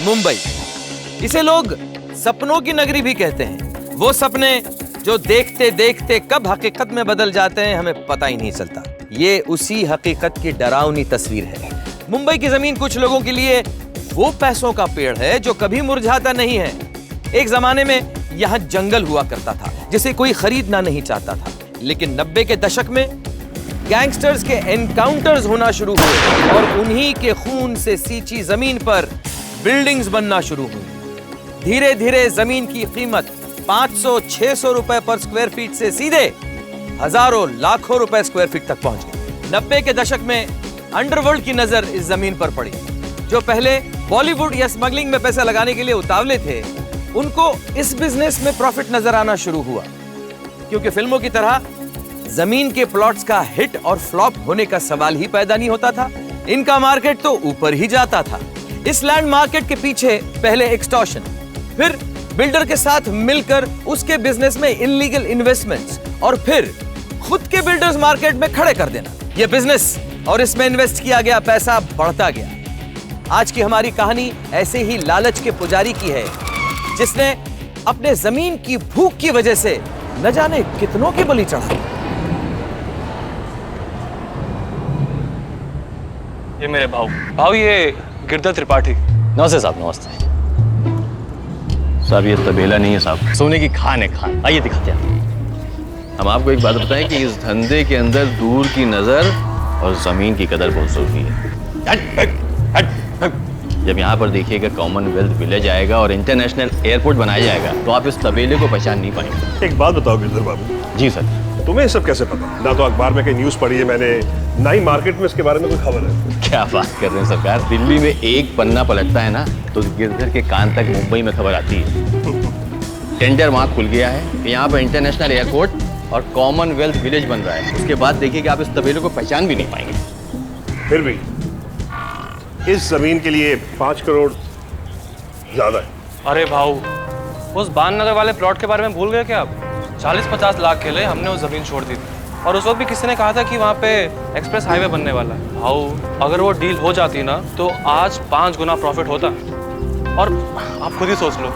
मुंबई। इसे लोग सपनों की नगरी भी कहते हैं। वो सपने जो देखते देखते कब हकीकत में बदल जाते हैं हमें पता ही नहीं चलता। ये उसी हकीकत की डरावनी तस्वीर है। मुंबई की जमीन कुछ लोगों के लिए वो पैसों का पेड़ है जो कभी मुरझाता नहीं है। एक जमाने में यहाँ जंगल हुआ करता था जिसे कोई खरीदना नहीं चाहता था, लेकिन 90 के दशक में गैंगस्टर्स के एनकाउंटर्स होना शुरू हुए और उन्हीं के खून से सींची जमीन पर बिल्डिंग्स बनना शुरू हुई। धीरे धीरे जमीन की कीमत 500-600 रुपए पर स्क्वायर फीट से सीधे हजारों लाखों रुपए स्क्वायर फीट तक पहुंच गई। 90 के दशक में अंडरवर्ल्ड की नजर इस जमीन पर पड़ी। जो पहले बॉलीवुड या स्मगलिंग में पैसा लगाने के लिए उतावले थे, उनको इस बिजनेस में प्रॉफिट नजर आना शुरू हुआ, क्योंकि फिल्मों की तरह जमीन के प्लॉट्स का हिट और फ्लॉप होने का सवाल ही पैदा नहीं होता था। इनका मार्केट तो ऊपर ही जाता था। इस लैंड मार्केट के पीछे पहले एक्सटॉर्शन, फिर बिल्डर के साथ मिलकर उसके बिजनेस में इल्लीगल इन्वेस्टमेंट्स और फिर खुद के बिल्डर्स मार्केट में खड़े कर देना। यह बिजनेस और इसमें इन्वेस्ट किया गया पैसा बढ़ता गया। आज की हमारी कहानी ऐसे ही लालच के पुजारी की है, जिसने अपने जमीन की भूख की वजह से न जाने कितनों की बलि चढ़ा। ये मेरे भाऊ ये गिरधर त्रिपाठी। नमस्ते साहब, नमस्ते साहब। ये तबेला नहीं है साहब, सोने की खान है, खान। आइए दिखाते हैं। हम आपको एक बात बताएं कि इस धंधे के अंदर दूर की नजर और जमीन की कदर बहुत जरूरी है। जब यहाँ पर देखिएगा कॉमनवेल्थ विलेज आएगा और इंटरनेशनल एयरपोर्ट बनाया जाएगा तो आप इस तबेले को पहचान नहीं पाएंगे। एक बात बताओ गिरधर बाबू। जी सर। तुम्हें ये सब कैसे पता? ना तो अखबार में कहीं न्यूज़ पढ़ी है मैंने, ना ही मार्केट में इसके बारे में कोई खबर है। क्या बात कर रहे हैं सरकार, दिल्ली में एक पन्ना पलटता है ना तो गिरधर के कान तक मुंबई में खबर आती है। टेंडर वहाँ खुल गया है कि यहाँ पर इंटरनेशनल एयरपोर्ट और कॉमनवेल्थ विलेज बन रहा है। उसके बाद देखिए कि आप इस तबेले को पहचान भी नहीं पाएंगे। फिर भी इस जमीन के लिए 5 करोड़ ज्यादा है। अरे भाऊ, उस बान नगर वाले प्लॉट के बारे में भूल गए क्या आप? 40-50 लाख के लिए हमने वो जमीन छोड़ दी थी, और उस वक्त भी किसी ने कहा था कि वहाँ पे एक्सप्रेस हाईवे बनने वाला है। भाऊ, अगर वो डील हो जाती ना तो आज 5 गुना प्रॉफिट होता। और आप खुद ही सोच लो,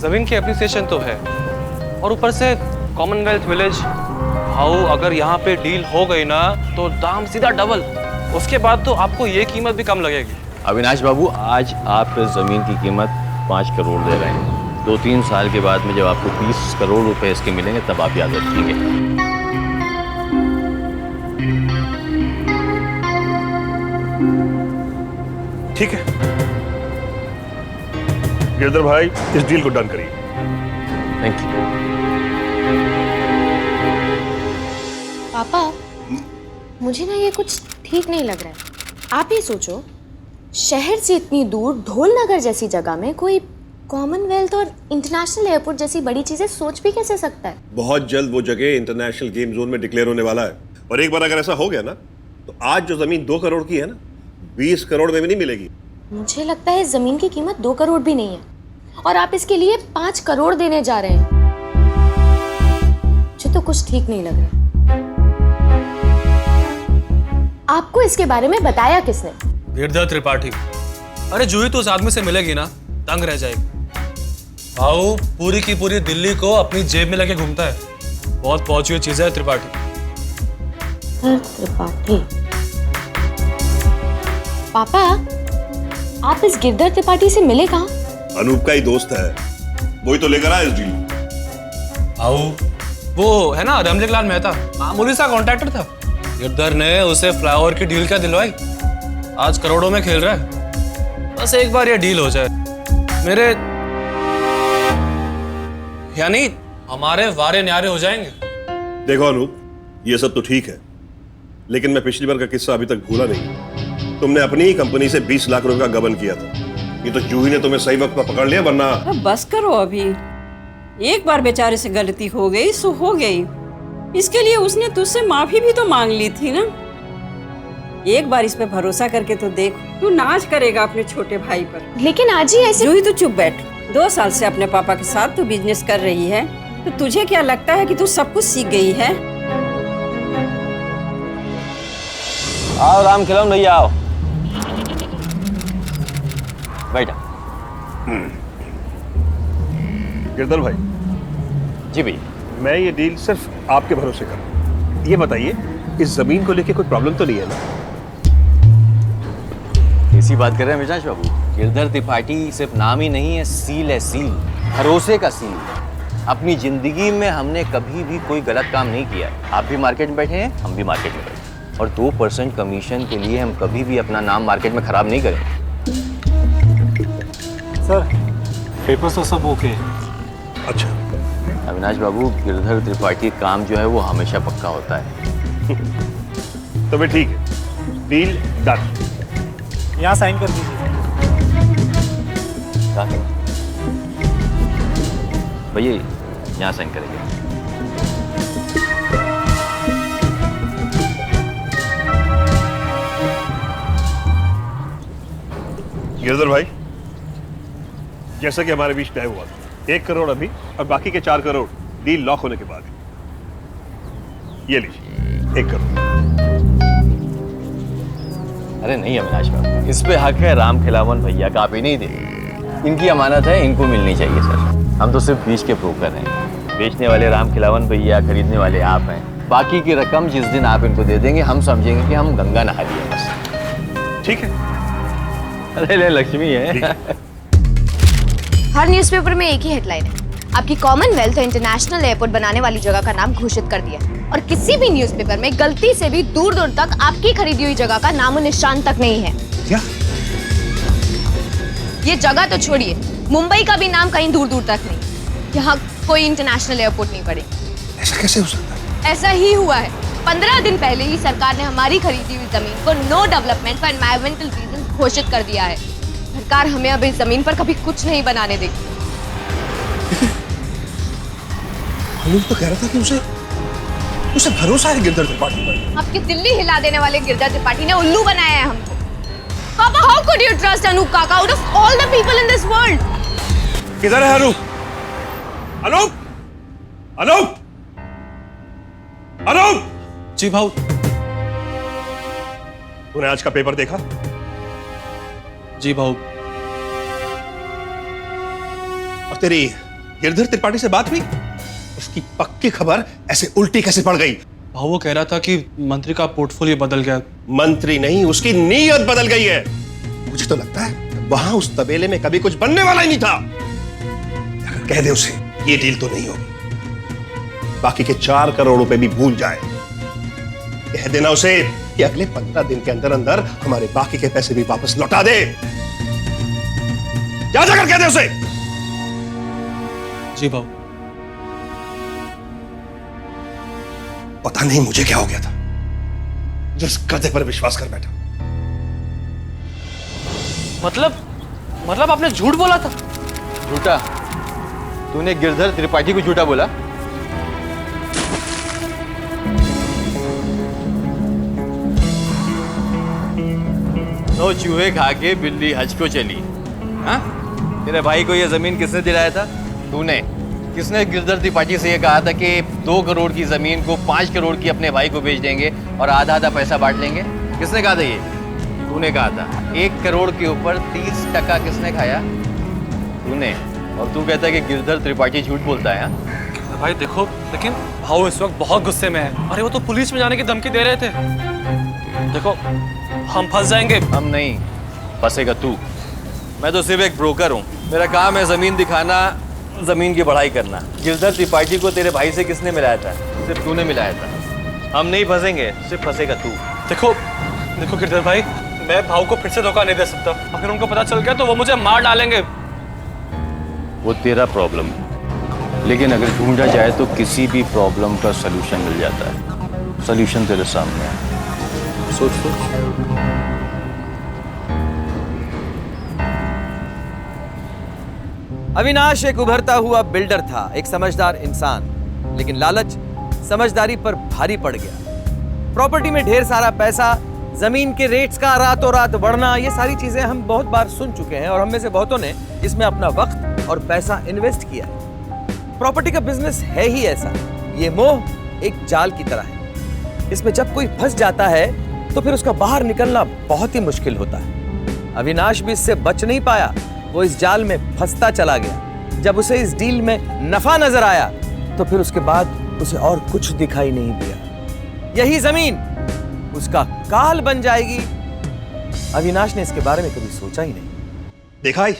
जमीन की एप्रिसिएशन तो है और ऊपर से कॉमनवेल्थ विलेज। भाऊ, अगर यहाँ पे डील हो गई ना तो दाम सीधा डबल। उसके बाद तो आपको ये कीमत भी कम लगेगी। अविनाश बाबू, आज आप इस जमीन की कीमत 5 करोड़ दे रहे हैं। 2-3 साल के बाद में जब आपको 20 करोड़ रुपए इसके मिलेंगे तब आप याद रखेंगे। ठीक है गिरधर भाई, इस डील को डन करिए। Thank you. पापा, मुझे ना ये कुछ ठीक नहीं लग रहा है। आप ही सोचो, शहर से इतनी दूर ढोलनगर जैसी जगह में कोई कॉमनवेल्थ और इंटरनेशनल एयरपोर्ट जैसी बड़ी चीजें सोच भी कैसे सकता है? बहुत जल्द वो जगह इंटरनेशनल गेम जोन में डिक्लेयर होने वाला है, और एक बार अगर ऐसा हो गया ना तो आज जो जमीन 2 करोड़ की है ना, 20 करोड़ में भी नहीं मिलेगी। मुझे लगता है जमीन की कीमत 2 करोड़ भी नहीं है, और आप इसके लिए 5 करोड़ देने जा रहे हैं। मुझे तो कुछ ठीक नहीं लग रहा। आपको इसके बारे में बताया किसने? गिरधर त्रिपाठी। अरे जूही तो उस आदमी से मिलेगी ना, दंग रह जाएगी। भाऊ, पूरी की पूरी दिल्ली को अपनी जेब में लेके घूमता है। बहुत पहुंची हुई चीज है त्रिपाठी। त्रिपाठी? पापा, आप इस गिरधर त्रिपाठी से मिले कहाँ? अनूप का ही दोस्त है, वही तो लेकर आया इस डील। भाऊ, वो है ना रमलेखलाल मेहता, मामूली सा कॉन्ट्रैक्टर था। गिरधर ने उसे फ्लाईओवर की डील क्या दिलवाई, आज करोड़ों में खेल रहा है। बस एक बार ये डील हो जाए, मेरे यानी हमारे वारे न्यारे हो जाएंगे। देखो अनूप, ये सब तो ठीक है, लेकिन मैं पिछली बार का किस्सा अभी तक भूला नहीं। तुमने अपनी ही कंपनी से 20 लाख रुपए का गबन किया था। ये तो जूही ने तुम्हें सही वक्त पर पकड़ लिया, वरना। बस करो, अभी एक बार बेचारे से गलती हो गई सो हो गई। इसके लिए उसने तुझसे माफी भी तो मांग ली थी ना। एक बार इस पे भरोसा करके तो देख, तू नाज करेगा अपने छोटे भाई पर। लेकिन आज ही ऐसे। जूही, तू चुप बैठ। 2 साल से अपने पापा के साथ तू बिजनेस कर रही है, तो तुझे क्या लगता है कि तू सब कुछ सीख गई है? आओ राम खिलौन भैया, आओ। बैठा। गिरधर भाई, जी भैया। मैं ये डील सिर्फ आपके भरोसे कर रहा हूं। ये बताइए, इस जमीन को लेके कोई प्रॉब्लम तो नहीं है ना? इसी बात कर रहे हैं अविनाश बाबू। गिरधर त्रिपाठी सिर्फ नाम ही नहीं है, सील है, सील, भरोसे का सील। अपनी जिंदगी में हमने कभी भी कोई गलत काम नहीं किया है। आप भी मार्केट में बैठे हैं, हम भी मार्केट में बैठे हैं, और 2% कमीशन के लिए हम कभी भी अपना नाम मार्केट में खराब नहीं करें। सर पेपर तो सब ओके है। अच्छा, अविनाश बाबू, गिरधर त्रिपाठी काम जो है वो हमेशा पक्का होता है। तो फिर ठीक है, डील डन। यहाँ साइन कर दीजिए। भैया यहाँ साइन करेंगे। गिरधर भाई, जैसा कि हमारे बीच तय हुआ था, 1 करोड़ अभी और बाकी के 4 करोड़ डील लॉक होने के बाद। ये लीजिए 1 करोड़। अरे नहीं अविनाश बाबू, इस पे हक है राम खिलावन भैया का, आप ही नहीं दे। इनकी अमानत है, इनको मिलनी चाहिए सर। हम तो सिर्फ बीच के ब्रोकर हैं। बेचने वाले राम खिलावन भैया, खरीदने वाले आप हैं। बाकी की रकम जिस दिन आप इनको दे देंगे, हम समझेंगे कि हम गंगा नहा लिए बस। ठीक है। अरे लक्ष्मी है। हर न्यूज़पेपर में एक ही हेडलाइन है, आपकी कॉमनवेल्थ और इंटरनेशनल एयरपोर्ट बनाने वाली जगह का नाम घोषित कर दिया। और किसी भी न्यूज़पेपर में गलती से भी दूर दूर तक आपकी खरीदी हुई जगह का नामो निशान तक नहीं है। क्या? ये जगह तो छोड़िए, मुंबई का भी नाम कहीं दूर दूर तक नहीं। यहाँ कोई इंटरनेशनल एयरपोर्ट नहीं पड़ेगा। ऐसा कैसे हो सकता है? ऐसा ही हुआ है। 15 दिन पहले ही सरकार ने हमारी खरीदी हुई जमीन को no development for environmental reason घोषित कर दिया है। सरकार हमें अब इस जमीन पर कभी कुछ नहीं बनाने देगी। अनूप तो कह रहा था कि उसे भरोसा है गिरधर त्रिपाठी पर। आपकी दिल्ली हिला देने वाले गिरधर त्रिपाठी ने उल्लू बनाया है हमको। पापा, how could you trust Anup काका out of all the people in this world? किधर है अनूप? अनूप! अनूप! अनूप! जी भाऊ। तूने आज का पेपर देखा? जी भाऊ। और तेरी गिरधर त्रिपाठी से बात हुई? उसकी पक्की खबर ऐसे उल्टी कैसे पड़ गई? भाऊ वो कह रहा था कि मंत्री का पोर्टफोलियो बदल गया। मंत्री नहीं, उसकी नीयत बदल गई है। मुझे तो लगता है वहां उस तबेले में कभी कुछ बनने वाला ही नहीं था। अगर कह दे उसे ये डील तो नहीं होगी, बाकी के 4 करोड़ रुपए भी भूल जाए। कह देना उसे कि अगले 15 दिन के अंदर अंदर हमारे बाकी के पैसे भी वापस लौटा दे। जा जाकर कह दे उसे। जी भाऊ। पता नहीं मुझे क्या हो गया था, जिस गधे पर विश्वास कर बैठा। मतलब आपने झूठ बोला था? झूठा? तूने गिरधर त्रिपाठी को झूठा बोला? तो चूहे खा के बिल्ली हज को चली। हाँ? तेरे भाई को यह जमीन किसने दिलाया था? तूने। किसने गिरधर त्रिपाठी से यह कहा था कि 2 करोड़ की जमीन को 5 करोड़ की अपने भाई को बेच देंगे और आधा आधा पैसा बांट लेंगे? किसने कहा था ये? तूने कहा था। 1 करोड़ के ऊपर 30% किसने खाया? तूने। और तू कहता है कि गिरधर त्रिपाठी झूठ बोलता है? हाँ? भाई देखो, लेकिन भाऊ इस वक्त बहुत गुस्से में है। अरे वो तो पुलिस में जाने की धमकी दे रहे थे। देखो, हम फंस जाएंगे। हम नहीं, फंसेगा तू। मैं तो सिर्फ एक ब्रोकर हूँ। मेरा काम है जमीन दिखाना, जमीन की बढ़ाई करना। गिरधर त्रिपाठी को तेरे भाई से किसने मिलाया था? सिर्फ तूने मिलाया था। हम नहीं फंसेंगे, सिर्फ फंसेगा तू। देखो गिरधर भाई, मैं भाऊ को फिर से धोखा नहीं दे सकता। अगर उनको पता चल गया तो वो मुझे मार डालेंगे। वो तेरा प्रॉब्लम है, लेकिन अगर ढूंढा जाए तो किसी भी प्रॉब्लम का सलूशन मिल जाता है। सलूशन तेरे सामने है, सोच सोच। अविनाश एक उभरता हुआ बिल्डर था, एक समझदार इंसान, लेकिन लालच समझदारी पर भारी पड़ गया। प्रॉपर्टी में ढेर सारा पैसा, जमीन के रेट्स का रातों रात बढ़ना, ये सारी चीजें हम बहुत बार सुन चुके हैं और हम में से बहुतों ने इसमें अपना वक्त और पैसा इन्वेस्ट किया है। प्रॉपर्टी का बिजनेस है ही ऐसा। ये मोह एक जाल की तरह है। इसमें जब कोई फंस जाता है तो फिर उसका बाहर निकलना बहुत ही मुश्किल होता है। अविनाश भी इससे बच नहीं पाया वो इस जाल में फंसता चला गया। जब उसे इस डील में नफा नजर आया तो फिर उसके बाद उसे और कुछ दिखाई नहीं दिया। यही जमीन उसका काल बन जाएगी। अविनाश ने इसके बारे में कभी सोचा ही नहीं। देखा ही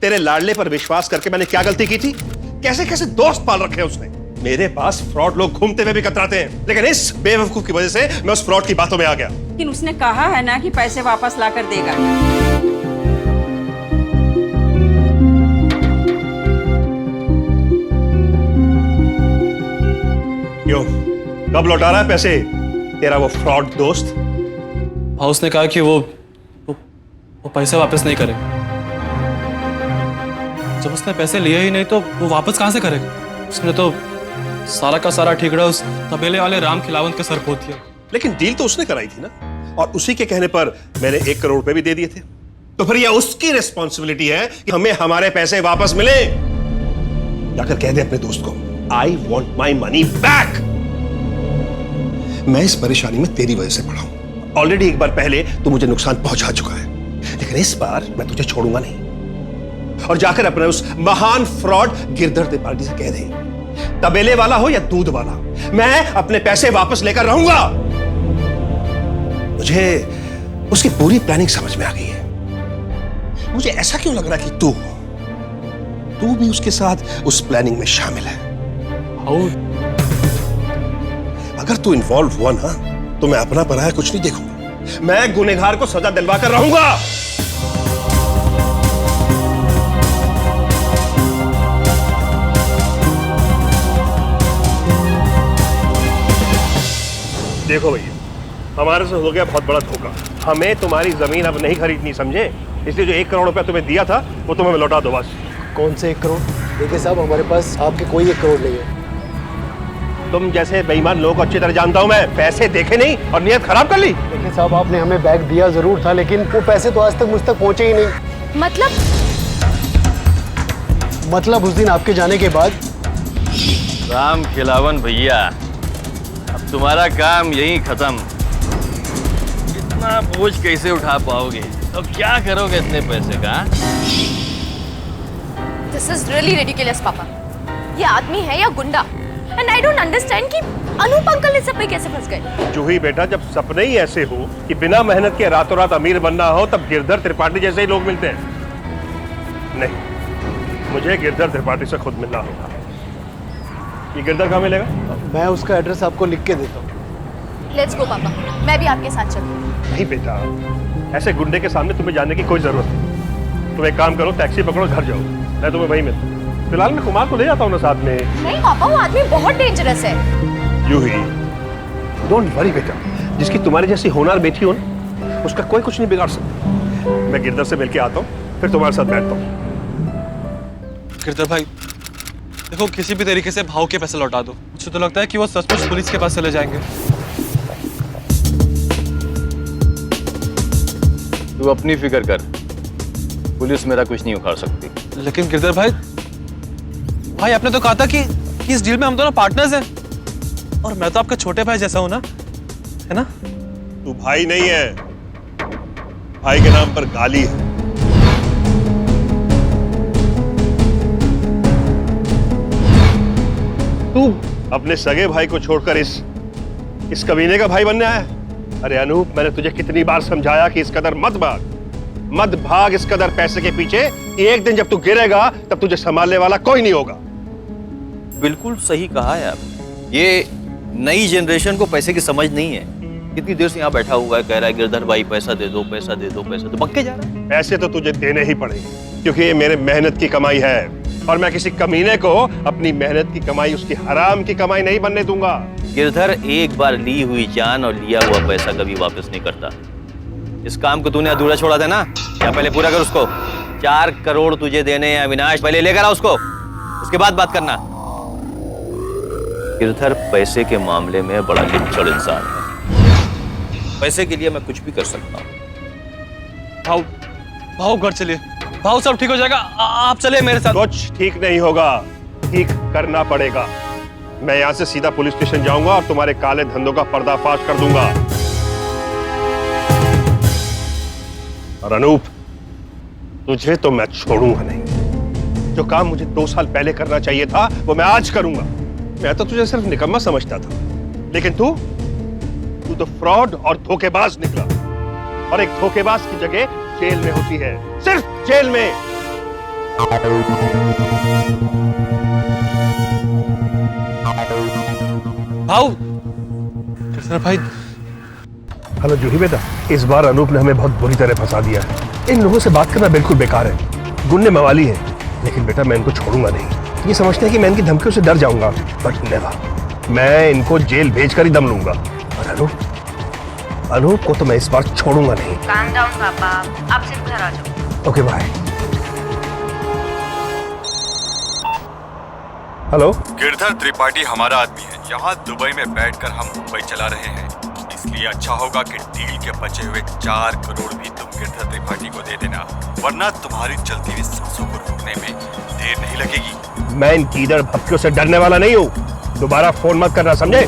तेरे लाडले पर विश्वास करके मैंने क्या गलती की थी। कैसे कैसे दोस्त पाल रखे हैं उसने। मेरे पास फ्रॉड लोग घूमते हुए भी कतराते हैं, लेकिन इस बेवकूफ की वजह से मैं उस फ्रॉड की बातों में आ गया। लेकिन उसने कहा है ना कि पैसे वापस लाकर देगा। क्यों, कब लौटा रहा है पैसे तेरा वो फ्रॉड दोस्त? भाव उसने कहा कि वो पैसे वापस नहीं करेगा। जब उसने पैसे लिए ही नहीं तो वो वापस कहां से करेगा? उसने तो सारा का सारा ठिकड़ा उस तबेले वाले राम खिलावंत के सर पोत दिया। लेकिन डील तो उसने कराई थी ना, और उसी के कहने पर मैंने 1 करोड़ रुपए भी दे दिए थे। तो फिर यह उसकी रिस्पॉन्सिबिलिटी है कि हमें हमारे पैसे वापस मिले। जाकर कह दे अपने दोस्त को, I want my money back. मैं इस परेशानी में तेरी वजह से पड़ा हूं। ऑलरेडी एक बार पहले तू मुझे नुकसान पहुंचा चुका है, लेकिन इस बार मैं तुझे छोड़ूंगा नहीं। और जाकर अपने उस महान फ्रॉड गिरधर त्रिपाठी से कह दे, तबेले वाला हो या दूध वाला, मैं अपने पैसे वापस लेकर रहूंगा। मुझे उसकी पूरी प्लानिंग समझ में आ गई है। मुझे ऐसा क्यों लग रहा कि तू भी उसके साथ उस प्लानिंग में शामिल है। अगर तू इन्वॉल्व हुआ ना तो मैं अपना पराया कुछ नहीं देखूंगा। मैं गुनहगार को सजा दिलवा कर रहूंगा। देखो भैया, हमारे से हो गया बहुत बड़ा धोखा। हमें तुम्हारी जमीन अब नहीं खरीदनी, समझे? इसलिए जो 1 करोड़ रुपया तुम्हें दिया था वो तुम्हें लौटा दो बस। कौन से 1 करोड़? देखिए साहब, हमारे पास आपके कोई 1 करोड़ नहीं है। तुम जैसे बेईमान लोगों को अच्छी तरह जानता हूं मैं। पैसे देखे नहीं और नियत खराब कर ली। देखिए साहब, आपने हमें बैग दिया जरूर था, लेकिन वो पैसे तो आज तक मुझ तक पहुंचे ही नहीं। मतलब उस दिन आपके जाने के बाद। राम खिलावन भैया, अब तुम्हारा काम यही खत्म। इतना बोझ कैसे उठा पाओगे? तो क्या करोगे इतने पैसे का? दिस इज रियली रिडिकुलस पापा। ये आदमी है या गुंडा? एंड आई डोंट अंडरस्टैंड कि अनूप अंकल इस सब में कैसे फंस गए। जूही बेटा, जब सपने ही ऐसे हो कि बिना मेहनत के रातों रात अमीर बनना हो, तब गिरधर त्रिपाठी जैसे ही लोग मिलते हैं। नहीं, मुझे गिरधर त्रिपाठी से खुद मिलना होगा। ये गिरधर कहाँ मिलेगा? मैं उसका एड्रेस आपको लिख के देता हूँ। लेट्स गो पापा, मैं भी आपके साथ चलूंगी। नहीं बेटा, ऐसे गुंडे के सामने तुम्हें जाने की कोई जरूरत नहीं। तुम एक काम करो, टैक्सी पकड़ो, घर जाओ, मैं तुम्हें वहीं मिलता हूँ। फिलहाल मैं कुमार को ले जाता हूँ ना साथ में। नहीं पापा, वो आदमी बहुत डेंजरस है। यूही, डोंट वरी बेटा, जिसकी तुम्हारी जैसी होनहार बेटी हो ना, उसका कोई कुछ नहीं बिगाड़ सकता। मैं गिरधर से मिलके आता हूँ, फिर तुम्हारे साथ बैठता हूँ। गिरधर भाई देखो, किसी भी तरीके से भाव के पैसे लौटा दो। मुझे तो लगता है कि वो सचमुच पुलिस के पास चले जाएंगे। तू अपनी फिक्र कर, पुलिस मेरा कुछ नहीं उखाड़ सकती। लेकिन गिरधर भाई आपने तो कहा था कि इस डील में हम दोनों पार्टनर्स हैं, और मैं तो आपका छोटे भाई जैसा हूं ना, है ना? तू भाई नहीं है, भाई के नाम पर गाली है। तू अपने सगे भाई को छोड़कर इस कमीने का भाई बनने आया है? अरे अनूप, मैंने तुझे कितनी बार समझाया कि इस कदर मत भाग इस कदर पैसे के पीछे। एक दिन जब तू गिरेगा तब तुझे संभालने वाला कोई नहीं होगा। बिल्कुल सही कहा है आपने। ये नई जनरेशन को पैसे की समझ नहीं है। कितनी देर से यहाँ बैठा हुआ है, कह रहा है गिरधर भाई पैसा दे दो, पैसा दे दो, पैसा तो पक्के जा रहा है। पैसे तो तुझे देने ही पड़ेंगे, क्योंकि ये मेरे मेहनत की कमाई है, और मैं किसी कमीने को अपनी मेहनत की कमाई उसकी हराम की कमाई नहीं बनने दूंगा। गिरधर एक बार ली हुई जान और लिया हुआ पैसा कभी वापस नहीं करता। इस काम को तूने अधूरा छोड़ा था ना, या पहले पूरा कर उसको। 4 करोड़ तुझे देने हैं अविनाश, पहले लेकर आ उसको, उसके बाद बात करना। गिरधर पैसे के मामले में बड़ा लिच्चड़ इंसान है। पैसे के लिए मैं कुछ भी कर सकता हूँ। भाव घर चलिए, भाव सब ठीक हो जाएगा, आप चलिए मेरे साथ। कुछ ठीक नहीं होगा, ठीक करना पड़ेगा। मैं यहाँ से सीधा पुलिस स्टेशन जाऊंगा और तुम्हारे काले धंधों का पर्दाफाश कर दूंगा। और अनूप, तुझे तो मैं छोड़ूंगा नहीं। जो काम मुझे 2 साल पहले करना चाहिए था वो मैं आज करूंगा। मैं तो तुझे सिर्फ निकम्मा समझता था, लेकिन तू तो फ्रॉड और धोखेबाज निकला। और एक धोखेबाज की जगह जेल में होती है, सिर्फ जेल में। भाऊ सर भाई। हेलो जूही बेटा, इस बार अनूप ने हमें बहुत बुरी तरह फंसा दिया है। इन लोगों से बात करना बिल्कुल बेकार है, गुंडे मवाली है। लेकिन बेटा मैं इनको छोड़ूंगा नहीं। ये समझते हैं कि मैं इनकी धमकियों से डर जाऊंगा, बट नेवर। मैं इनको जेल भेजकर ही दम लूंगा। और अनूप को तो मैं इस बार छोड़ूंगा नहीं। काम डाउन पापा, आप सिर्फ घर आ जाओ। Okay bye. Hello, Girdhar Tripathi हमारा आदमी है। यहाँ दुबई में बैठकर हम मुंबई चला रहे हैं, इसलिए अच्छा होगा कि डील के बचे हुए 4 करोड़ भी तुम गिरधर त्रिपाठी को दे देना, वरना तुम्हारी चलती हुई सांसों को रोकने में देर नहीं लगेगी। मैं इन कीदड़ भपकियों से डरने वाला नहीं हूँ। दोबारा फोन मत करना, समझे?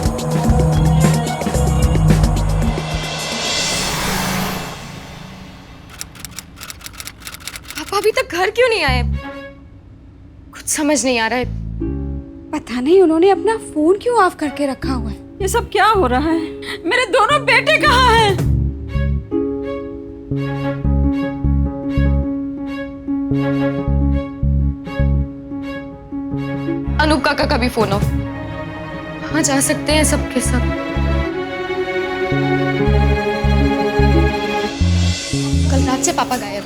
पापा अभी तक घर क्यों नहीं आए? कुछ समझ नहीं आ रहा है। पता नहीं उन्होंने अपना फोन क्यों ऑफ करके रखा हुआ है। ये सब क्या हो रहा है? मेरे दोनों बेटे कहाँ हैं? अनूप काका का भी फोन ऑफ। कहाँ जा सकते हैं सब के सब? कल रात से पापा गायब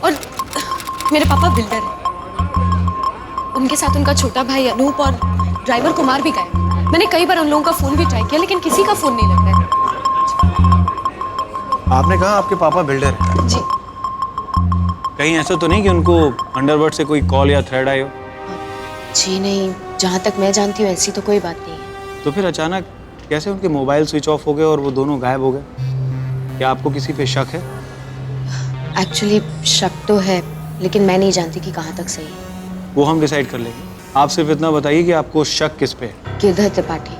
और मेरे पापा बिल्डर हैं। उनके साथ उनका छोटा भाई अनूप और ड्राइवर कुमार भी गायब। मैंने कई बार उन लोगों का फोन भी ट्राई किया, लेकिन किसी का फोन नहीं लग रहा है। आपने कहा आपके पापा बिल्डर हैं? जी। कहीं ऐसा तो नहीं कि उनको अंडरवर्ल्ड से कोई कॉल या थ्रेड आए हो? जी नहीं, जहाँ तक मैं जानती हूँ ऐसी तो कोई बात नहीं है। तो फिर अचानक कैसे उनके मोबाइल स्विच ऑफ हो गए और वो दोनों गायब हो गए? क्या आपको किसी पे शक है? एक्चुअली शक तो है, लेकिन मैं नहीं जानती कि कहाँ तक सही है। वो हम डिसाइड कर लेंगे। आप सिर्फ इतना बताइए कि आपको शक किस पे है। गिरधर त्रिपाठी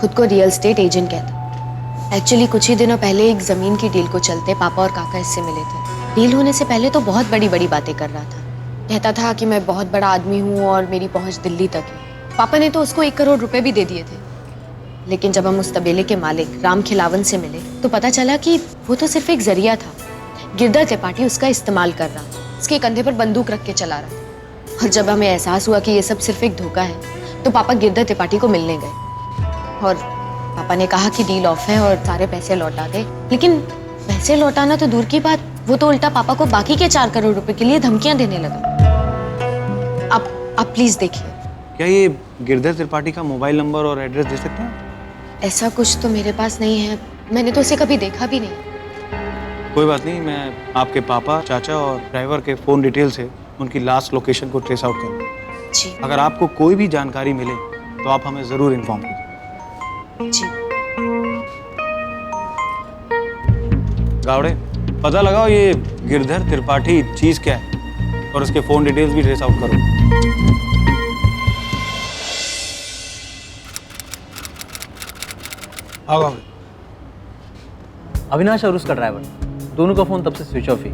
खुद को रियल एस्टेट एजेंट कहता। एक्चुअली कुछ ही दिनों पहले एक जमीन की डील को चलते पापा और काका इससे मिले थे। डील होने से पहले तो बहुत बड़ी बड़ी बातें कर रहा था। कहता था कि मैं बहुत बड़ा आदमी हूँ और मेरी पहुँच दिल्ली तक है। पापा ने तो उसको 1 करोड़ रुपए भी दे दिए थे। लेकिन जब हम उस तबेले के मालिक राम खिलावन से मिले तो पता चला कि वो तो सिर्फ एक जरिया था। गिरधर त्रिपाठी उसका इस्तेमाल कर रहा, उसके कंधे पर बंदूक रख के चला रहा। और जब हमें एहसास हुआ कि ये सब सिर्फ एक धोखा है तो पापा गिरधर त्रिपाठी को मिलने गए। और पापा ने कहा कि डील ऑफ है और सारे पैसे लौटा दे। लेकिन पैसे लौटाना तो दूर की बात, वो तो उल्टा पापा को बाकी के 4 करोड़ रुपए के लिए धमकियां देने लगा। आप प्लीज देखिए। क्या ये गिरधर त्रिपाठी का मोबाइल नंबर और एड्रेस दे सकते हैं? ऐसा कुछ तो मेरे पास नहीं है, मैंने तो उसे कभी देखा भी नहीं। कोई बात नहीं, मैं आपके पापा, चाचा और ड्राइवर के फ़ोन डिटेल से उनकी लास्ट लोकेशन को ट्रेस आउट करूँगा। जी। अगर आपको कोई भी जानकारी मिले तो आप हमें ज़रूर इन्फॉर्म कीजिए। जी। गावड़े, पता लगाओ ये गिरधर त्रिपाठी चीज़ क्या है और उसके फ़ोन डिटेल्स भी ट्रेस आउट करो। आओ गावड़े। अविनाश और उसका ड्राइवर दोनों का फ़ोन तब से स्विच ऑफ ही।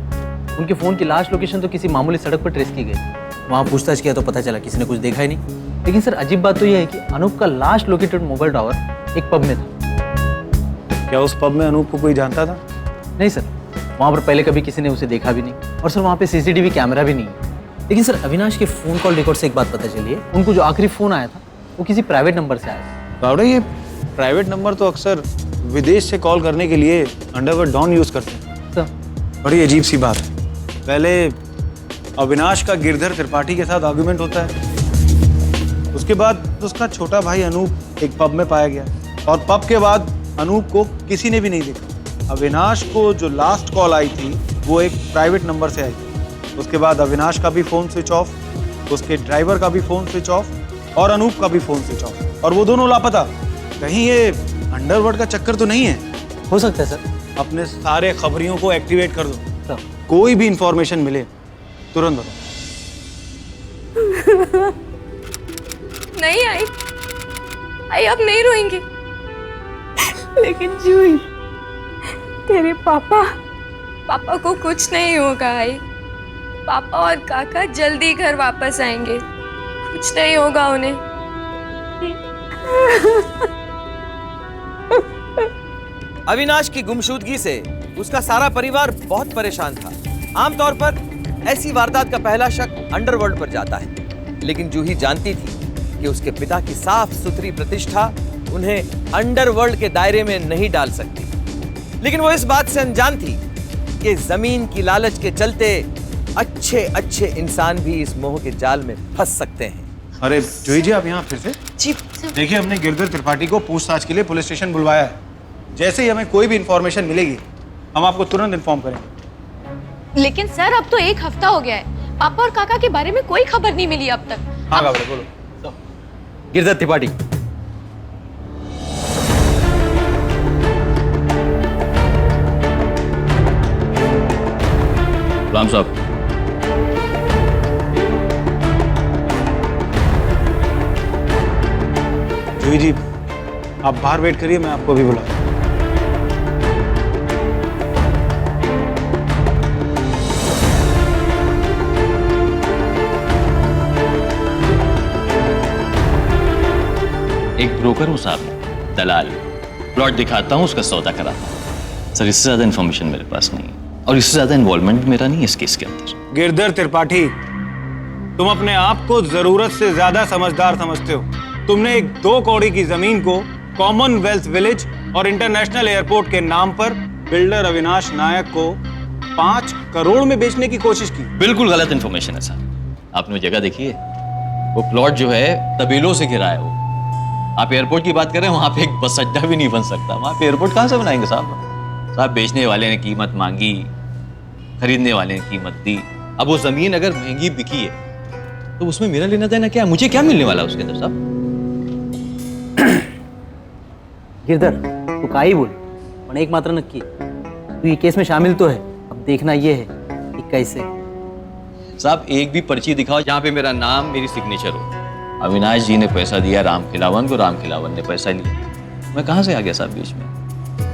उनके फ़ोन की लास्ट लोकेशन तो किसी मामूली सड़क पर ट्रेस की गई। वहाँ पूछताछ किया तो पता चला किसी ने कुछ देखा ही नहीं। लेकिन सर अजीब बात तो यह है कि अनूप का लास्ट लोकेटेड मोबाइल टावर एक पब में था। क्या उस पब में अनूप को कोई जानता था? नहीं सर, वहाँ पर पहले कभी किसी ने उसे देखा भी नहीं। और सर वहाँ पे CCTV कैमरा भी नहीं है। लेकिन सर अविनाश के फ़ोन कॉल रिकॉर्ड से एक बात पता चली है, उनको जो आखिरी फ़ोन आया था वो किसी प्राइवेट नंबर से आया था। गावड़े, ये प्राइवेट नंबर तो अक्सर विदेश से कॉल करने के लिए अंडरवर्ल्ड डॉन यूज़ करते हैं। सर बड़ी अजीब सी बात है। पहले अविनाश का गिरधर त्रिपाठी के साथ आर्गुमेंट होता है, उसके बाद उसका छोटा भाई अनूप एक पब में पाया गया और पब के बाद अनूप को किसी ने भी नहीं देखा। अविनाश को जो लास्ट कॉल आई थी वो एक प्राइवेट नंबर से आई थी। उसके बाद अविनाश का भी फ़ोन स्विच ऑफ, उसके ड्राइवर का भी फ़ोन स्विच ऑफ और अनूप का भी फ़ोन स्विच ऑफ, और वो दोनों लापता। कहीं ये अंडरवर्ल्ड का चक्कर तो नहीं है? हो सकता है सर। अपने सारे खबरियों को एक्टिवेट कर दो सर। कोई भी इंफॉर्मेशन मिले तुरंत बताओ। नहीं आई अब नहीं रोएंगी। लेकिन जूही, तेरे पापा पापा को कुछ नहीं होगा आई। पापा और काका जल्दी घर वापस आएंगे, कुछ नहीं होगा उन्हें। अविनाश की गुमशुदगी से उसका सारा परिवार बहुत परेशान था। आमतौर पर ऐसी वारदात का पहला शक अंडरवर्ल्ड पर जाता है, लेकिन जूही जानती थी कि उसके पिता की साफ सुथरी प्रतिष्ठा उन्हें अंडरवर्ल्ड के दायरे में नहीं डाल सकती। लेकिन वो इस बात से अनजान थी कि जमीन की लालच के चलते अच्छे अच्छे इंसान भी इस मोह के जाल में फंस सकते हैं। अरे जूही जी, आप यहाँ फिर से? जी देखिए, हमने गिरधर त्रिपाठी को पूछताछ के लिए पुलिस स्टेशन बुलवाया है। जैसे ही हमें कोई भी इंफॉर्मेशन मिलेगी हम आपको तुरंत इन्फॉर्म करेंगे। लेकिन सर, अब तो 1 हफ्ता हो गया है, पापा और काका के बारे में कोई खबर नहीं मिली अब तक। हाँ काबले, बोलो। गिरधर त्रिपाठी, राम साहब, जूही जी, आप बाहर वेट करिए, मैं आपको अभी बुलाऊं। एक ब्रोकर हूँ साहब, दलाल। प्लॉट दिखाता हूँ, उसका सौदा कराता हूँ। सर, इससे ज्यादा इन्फॉर्मेशन मेरे पास नहीं है और इससे ज्यादा इन्वॉल्वमेंट मेरा नहीं है इस केस के अंदर। गिरधर त्रिपाठी, तुम अपने आप को जरूरत से ज्यादा समझदार समझते हो। तुमने एक 2 कौड़ी की जमीन को कॉमनवेल्थ विलेज और इंटरनेशनल एयरपोर्ट के नाम पर बिल्डर अविनाश नायक को 5 करोड़ में बेचने की कोशिश की। बिल्कुल गलत इन्फॉर्मेशन है साहब। आपने वो जगह देखी है? वो प्लॉट जो है तबेलों से घिरा है। वो आप एयरपोर्ट की बात कर रहे हैं, वहां पे एक बस अड्डा भी नहीं बन सकता। वहां पे एयरपोर्ट कहां से बनाएंगे साहब? बेचने वाले ने कीमत मांगी, खरीदने वाले ने कीमत दी। अब वो जमीन अगर महंगी बिकी है तो उसमें मेरा लेना देना क्या है? मुझे क्या मिलने वाला है उसके अंदर साहब? गिरधर, तू का ही बोल, पण एक मात्र नक्की, तू ये केस में शामिल तो है। अब देखना ये है कि कैसे। साहब, एक भी पर्ची दिखाओ जहाँ पे मेरा नाम, मेरी सिग्नेचर हो। अविनाश जी ने पैसा दिया राम खिलावन को, राम खिलावन ने पैसा लिया। मैं कहाँ से आ गया साहब बीच में?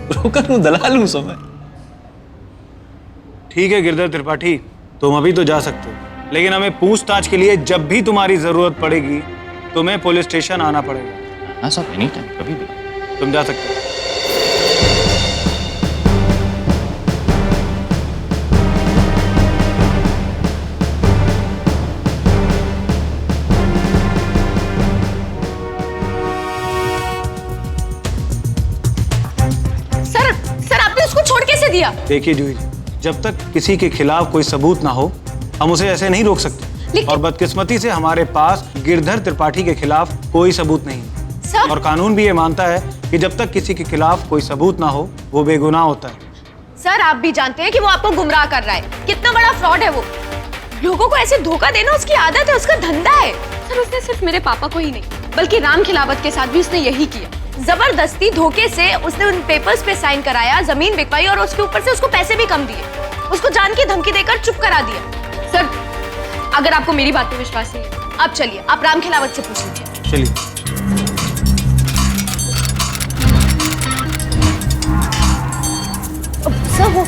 ब्रोकर हूँ, दलाल हूँ सब मैं। ठीक है गिरधर त्रिपाठी, तुम अभी तो जा सकते हो, लेकिन हमें पूछताछ के लिए जब भी तुम्हारी जरूरत पड़ेगी तुम्हें पुलिस स्टेशन आना पड़ेगा। हाँ साहब, एनी टाइम, कभी भी तुम जा सकते हो। सर आपने उसको छोड़ कैसे दिया? देखिए जूही, जब तक किसी के खिलाफ कोई सबूत ना हो हम उसे ऐसे नहीं रोक सकते। और बदकिस्मती से हमारे पास गिरधर त्रिपाठी के खिलाफ कोई सबूत नहीं है। और कानून भी ये मानता है कि जब तक किसी के खिलाफ कोई सबूत ना हो वो बेगुनाह होता है। सर, आप भी जानते हैं कि वो आपको गुमराह कर रहा है। कितना बड़ा फ्रॉड है वो। लोगों को ऐसे धोखा देना उसकी आदत है, उसका धंधा है। सर, उसने सिर्फ मेरे पापा को ही नहीं बल्कि राम खिलावत के साथ भी उसने यही किया। जबरदस्ती धोखे से उसने उन पेपर्स पे साइन कराया, जमीन बिकवाई और उसके ऊपर से उसको पैसे भी कम दिए। उसको जान की धमकी देकर चुप करा दिया। सर, अगर आपको मेरी बात पे विश्वास नहीं है, आप चलिए, आप राम खिलावत से पूछ लीजिए। चलिए। सर, वो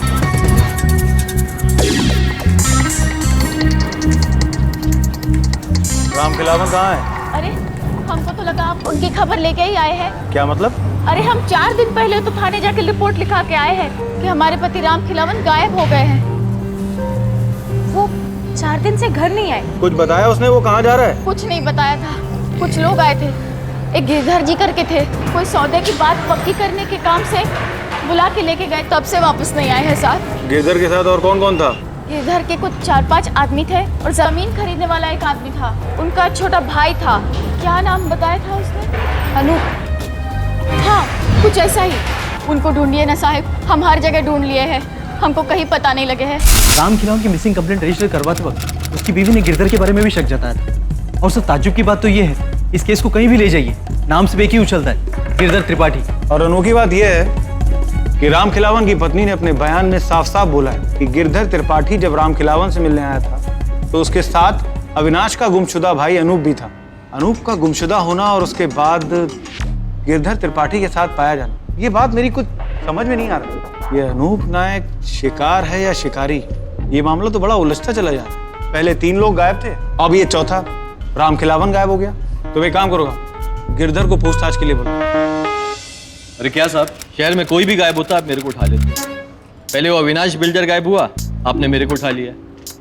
राम खिलावन कहाँ है? अरे, हमको तो लगा आप उनकी खबर लेके ही आए हैं। क्या मतलब? अरे, हम 4 दिन पहले तो थाने जाके रिपोर्ट लिखा के आए हैं कि हमारे पति राम खिलावन गायब हो गए हैं। वो 4 दिन से घर नहीं आए। कुछ बताया उसने वो कहाँ जा रहा है? कुछ नहीं बताया था। कुछ लोग आए थे, एक गिरधर जी करके थे, कोई सौदे की बात पक्की करने के काम से बुला के लेके गए, तब से वापस नहीं आए हैं साथ। गिरधर के साथ और कौन कौन था? गिरधर के कुछ 4-5 आदमी थे और जमीन खरीदने वाला एक आदमी था, उनका छोटा भाई था। क्या नाम बताया था उसने? अनूप। हाँ, कुछ ऐसा ही। उनको ढूंढिए ना साहिब, हम हर जगह ढूंढ लिए हैं, हमको कहीं पता नहीं लगे हैं। राम खिलावन की मिसिंग कंप्लेंट रजिस्टर करवाते वक्त उसकी बीवी ने गिरधर के बारे में भी शक जताया था। और सब ताज्जुब की बात तो ये है, इस केस को कहीं भी ले जाइए, नाम से एक ही उछलता है, गिरधर त्रिपाठी। और अनोखी बात यह है कि राम खिलावन की पत्नी ने अपने बयान में साफ साफ बोला है कि गिरधर त्रिपाठी जब राम खिलावन से मिलने आया था तो उसके साथ अविनाश का गुमशुदा भाई अनूप भी था। अनूप का गुमशुदा होना और उसके बाद गिरधर त्रिपाठी के साथ पाया जाना, ये बात मेरी कुछ समझ में नहीं आ रहा। ये अनूप नायक शिकार है या शिकारी, ये मामला तो बड़ा उलझता चला जा रहा है। पहले 3 लोग गायब थे, अब ये चौथा राम खिलावन गायब हो गया। तो एक काम करोगा, गिरधर को पूछताछ के लिए बोलो। अरे क्या साहब, शहर में कोई भी गायब होता आप मेरे को उठा लेते। पहले वो अविनाश बिल्डर गायब हुआ, आपने मेरे को उठा लिया।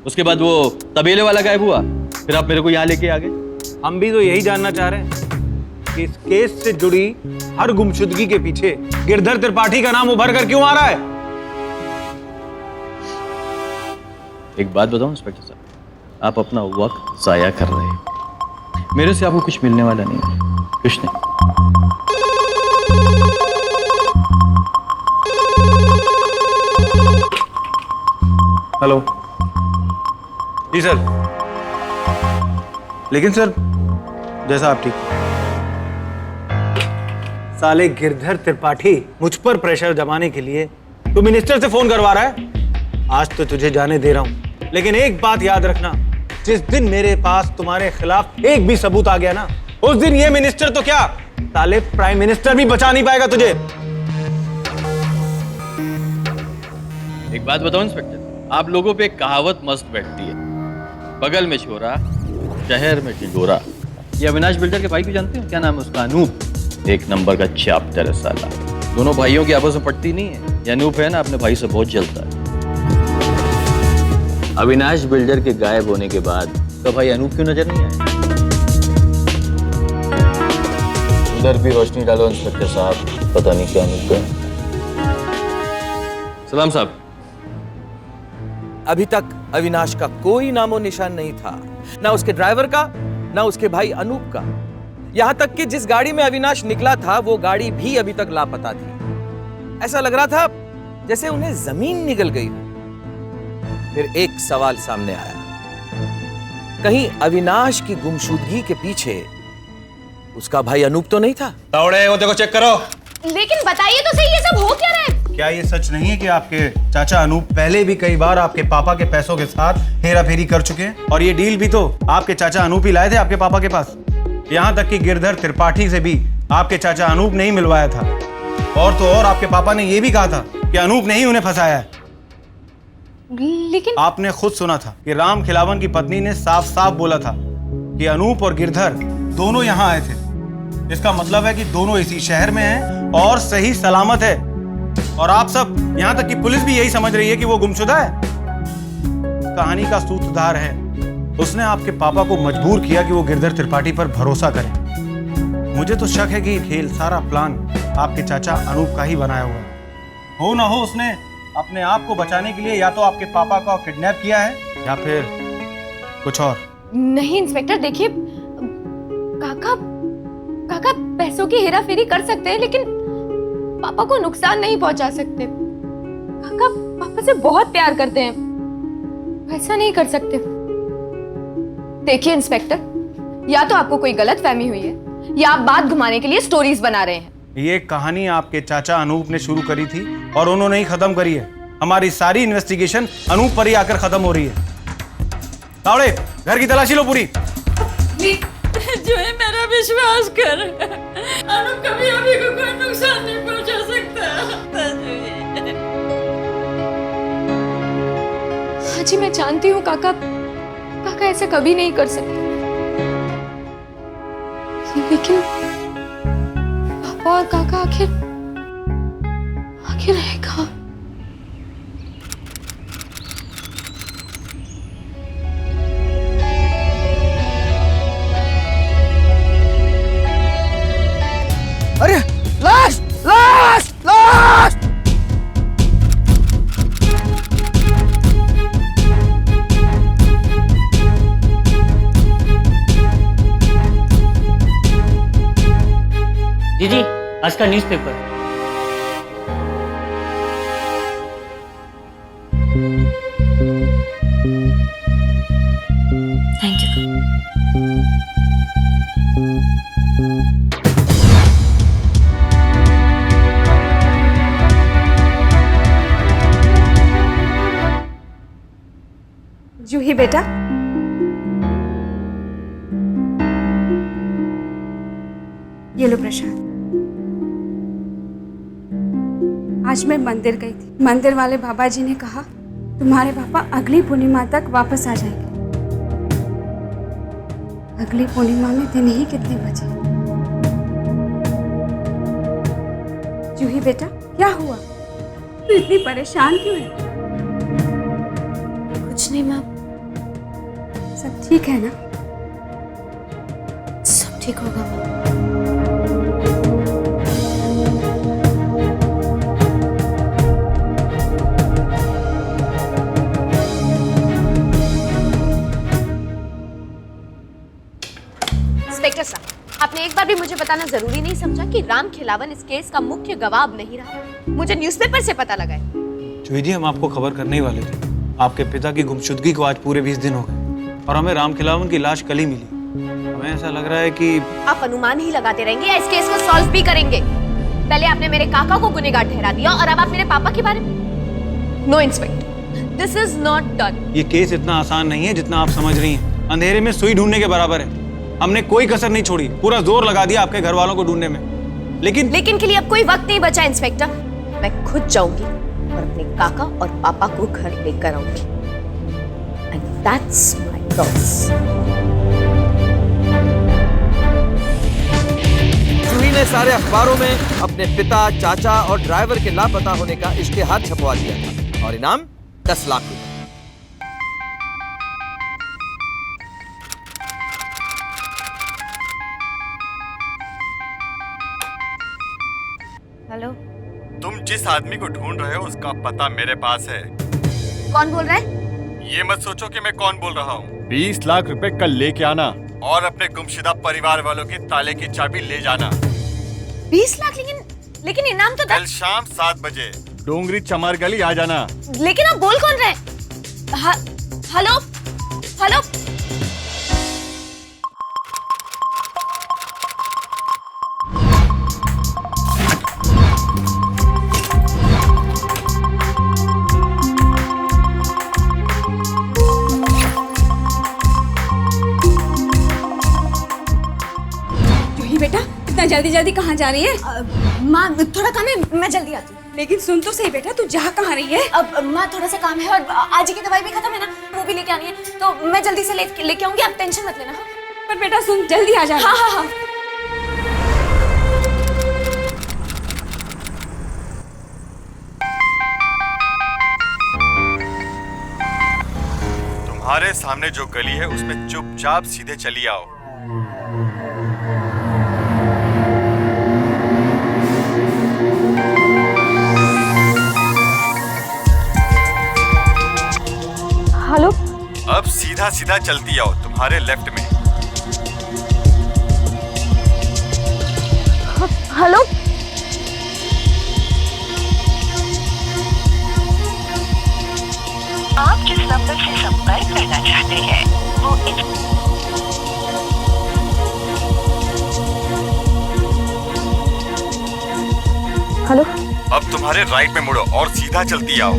उसके बाद वो तबेले वाला गायब हुआ, फिर आप मेरे को यहाँ लेके आ गए। हम भी तो यही जानना चाह रहे हैं कि इस केस से जुड़ी हर गुमशुदगी के पीछे गिरधर त्रिपाठी का नाम उभर कर क्यों आ रहा है। एक बात बताऊं इंस्पेक्टर साहब, आप अपना वक्त जाया कर रहे हैं। मेरे से आपको कुछ मिलने वाला नहीं है, कुछ नहीं। हेलो जी सर। लेकिन सर जैसा आप ठीक। साले गिरधर त्रिपाठी मुझ पर प्रेशर जमाने के लिए तू मिनिस्टर से फोन करवा रहा है। आज तो तुझे जाने दे रहा हूं, लेकिन एक बात याद रखना, जिस दिन मेरे पास तुम्हारे खिलाफ एक भी सबूत आ गया ना, उस दिन ये मिनिस्टर तो क्या, साले प्राइम मिनिस्टर भी बचा नहीं पाएगा तुझे। एक बात बताओ इंस्पेक्टर, आप लोगों पे एक कहावत मस्त बैठती है, बगल में छोरा शहर में टिंडोरा। ये अविनाश बिल्डर के भाई को जानते हो, क्या नाम है उसका? अनूप। एक नंबर का चैप्टर है साला। दोनों भाइयों की आपस में पटती नहीं है। ये अनूप है ना, अपने भाई से बहुत जलता है। अविनाश बिल्डर के गायब होने के बाद तो भाई अनूप क्यों नजर नहीं आया? उधर भी रोशनी डालो इंस्पेक्टर साहब, पता नहीं क्या अनूप का। सलाम साहब। अभी तक अविनाश का कोई नामो निशान नहीं था, ना उसके ड्राइवर का, ना उसके भाई अनूप का। यहां तक कि जिस गाड़ी में अविनाश निकला था वो गाड़ी भी अभी तक लापता थी। ऐसा लग रहा था जैसे उन्हें जमीन निगल गई हो। फिर एक सवाल सामने आया, कहीं अविनाश की गुमशुदगी के पीछे उसका भाई अनूप तो नहीं था? तावड़े वो देखो, चेक करो। लेकिन बताइए तो सही, ये सब हो क्या रहा है? क्या ये सच नहीं है कि आपके चाचा अनूप पहले भी कई बार आपके पापा के पैसों के साथ हेरा फेरी कर चुके हैं? और ये डील भी तो आपके चाचा अनूप ही लाए थे आपके पापा के पास। यहाँ तक कि गिरधर त्रिपाठी से भी आपके चाचा अनूप ने ही मिलवाया था। और तो और आपके पापा ने ये भी कहा था कि अनूप ने ही उन्हें फंसाया है। लेकिन आपने खुद सुना था कि राम खिलावन की पत्नी ने साफ साफ बोला था कि अनूप और गिरधर दोनों यहाँ आए थे। इसका मतलब है कि दोनों इसी शहर में हैं और सही सलामत है। और आप सब, यहाँ तक कि पुलिस भी यही समझ रही है कि वो गुमशुदा है। कहानी का सूत्रधार है, उसने आपके पापा को मजबूर किया कि वो गिरधर त्रिपाठी पर भरोसा करें। मुझे तो शक है कि खेल, सारा प्लान आपके चाचा अनूप का ही बनाया हुआ है। हो ना हो उसने अपने आप को बचाने के लिए या तो आपके पापा को किडनैप किया है या फिर कुछ और। नहीं इंस्पेक्टर, देखिए काका पैसों की हेरा फेरी कर सकते हैं, लेकिन पापा को नुकसान नहीं पहुंचा सकते। काका पापा से बहुत प्यार करते हैं, ऐसा नहीं कर सकते। देखिए इंस्पेक्टर, या तो आपको कोई गलतफहमी हुई है या आप बात घुमाने के लिए स्टोरीज बना रहे हैं। ये कहानी आपके चाचा अनूप ने शुरू करी थी और उन्होंने ही खत्म करी है। हमारी सारी इन्वेस्टिगेशन अनूप पर ही आकर खत्म हो रही है। तावड़े, घर की तलाशी लो पूरी। जो है मेरा विश्वास कर, अनूप कभी अभी को कोई नुकसान नहीं पहुंचा सकता। हाँ जी, मैं जानती हूँ काका ऐसा कभी नहीं कर सकते, लेकिन पापा और काका आखिर है कहाँ? अरे लाश लाश लाश! दीदी, आज का न्यूज़पेपर। Thank you. जूही बेटा, ये लो प्रसाद। आज मैं मंदिर गई थी। मंदिर वाले बाबा जी ने कहा तुम्हारे पापा अगली पूर्णिमा तक वापस आ जाएंगे। अगली पूर्णिमा में दिन ही कितने बजे? जूही बेटा, क्या हुआ? तू इतनी परेशान क्यों है? कुछ नहीं माँ, सब ठीक है ना? सब ठीक होगा माँ। इंस्पेक्टर साहब, आपने एक बार भी मुझे बताना जरूरी नहीं समझा कि राम खिलावन इस केस का मुख्य गवाह अब नहीं रहा? मुझे न्यूज़पेपर से पता लगा है। जूही जी, हम आपको खबर करने ही वाले थे। आपके पिता की गुमशुदगी को आज पूरे 20 दिन हो गए और हमें राम खिलावन की लाश कल ही मिली। हमें ऐसा लग रहा है कि आप अनुमान ही लगाते रहेंगे या इस केस को सॉल्व भी करेंगे? पहले आपने मेरे काका को गुनहगार ठहरा दिया और अब आप मेरे पापा के बारे में। No inspector, this is not done. ये केस इतना आसान नहीं है जितना आप समझ रही हैं। अंधेरे में सुई ढूंढने के बराबर है। हमने कोई कसर नहीं छोड़ी, पूरा जोर लगा दिया आपके घर वालों को ढूंढने में। लेकिन के लिए अब कोई वक्त नहीं बचा इंस्पेक्टर। मैं खुद जाऊंगी और अपने काका और पापा को घर लेकर आऊंगी। And that's my promise. Juhi ने सारे अखबारों में अपने पिता, चाचा और ड्राइवर के लापता होने का इश्तिहार छपवा दिया था और इनाम 10 लाख रुपए। हेलो, तुम जिस आदमी को ढूंढ रहे हो उसका पता मेरे पास है। कौन बोल रहा है? ये मत सोचो कि मैं कौन बोल रहा हूँ। 20 लाख रुपए कल लेके आना और अपने गुमशुदा परिवार वालों की ताले की चाबी ले जाना। 20 लाख? लेकिन इनाम तो कल शाम 7 बजे डोंगरी चमार गली आ जाना। लेकिन आप बोल कौन रहे? हेलो हेलो, बेटा, इतना जल्दी जल्दी कहाँ जा रही है? माँ थोड़ा काम है, मैं जल्दी आती हूँ। लेकिन सुन तो सही बेटा, तू जा कहाँ रही है? अब माँ थोड़ा सा काम है और आज की दवाई भी खत्म है ना, वो भी लेके आनी है, तो मैं जल्दी से लेके आऊंगी, आप टेंशन मत लेना। हाँ? पर बेटा सुन, जल्दी आ जा। हाँ हाँ हाँ। तुम्हारे सामने जो गली है उसमें चुपचाप सीधे चली आओ। हेलो, अब सीधा सीधा चलती आओ, तुम्हारे लेफ्ट में। हेलो, आप जिस नंबर से संपर्क करना चाहते हैं वो हेलो, अब तुम्हारे राइट में मुड़ो और सीधा चलती आओ।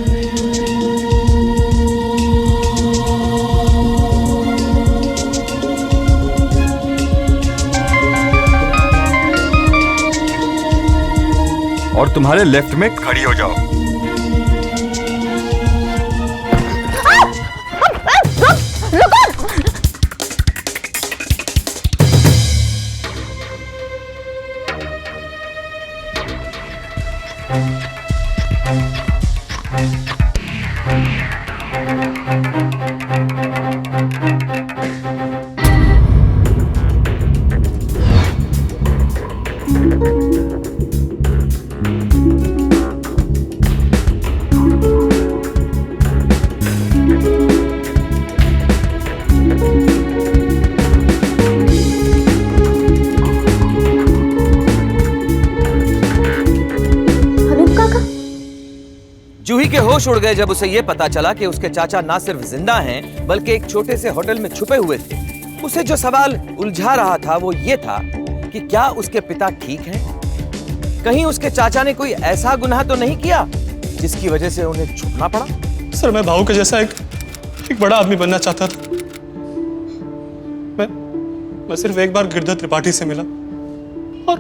और तुम्हारे लेफ्ट में खड़ी हो जाओ। जूही के होश उड़ गए जब उसे यह पता चला कि उसके चाचा ना सिर्फ जिंदा हैं, बल्कि एक छोटे से होटल में छुपे हुए थे। उसे जो सवाल उलझा रहा था वो ये था कि क्या उसके पिता ठीक हैं? कहीं उसके चाचा ने कोई ऐसा गुनाह तो नहीं किया जिसकी वजह से उन्हें छुपना पड़ा? सर, मैं भाऊ के जैसा एक बड़ा आदमी बनना चाहता था। मैं सिर्फ एक बार गिरधर त्रिपाठी से मिला और